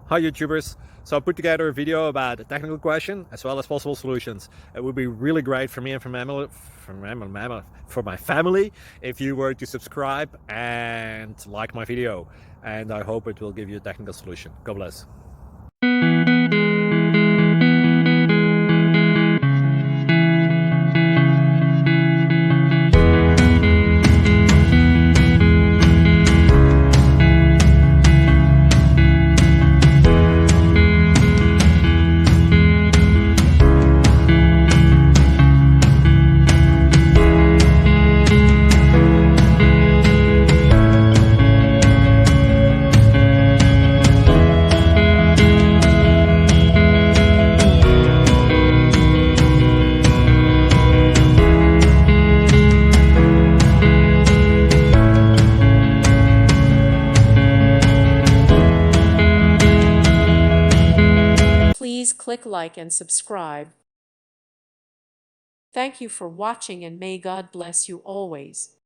Hi YouTubers. So I put together a video about a technical question as well as possible solutions. It would be really great for me and for my family if you were to subscribe and like my video. And I hope it will give you a technical solution. God bless. Please click like and subscribe. Thank you for watching and may God bless you always.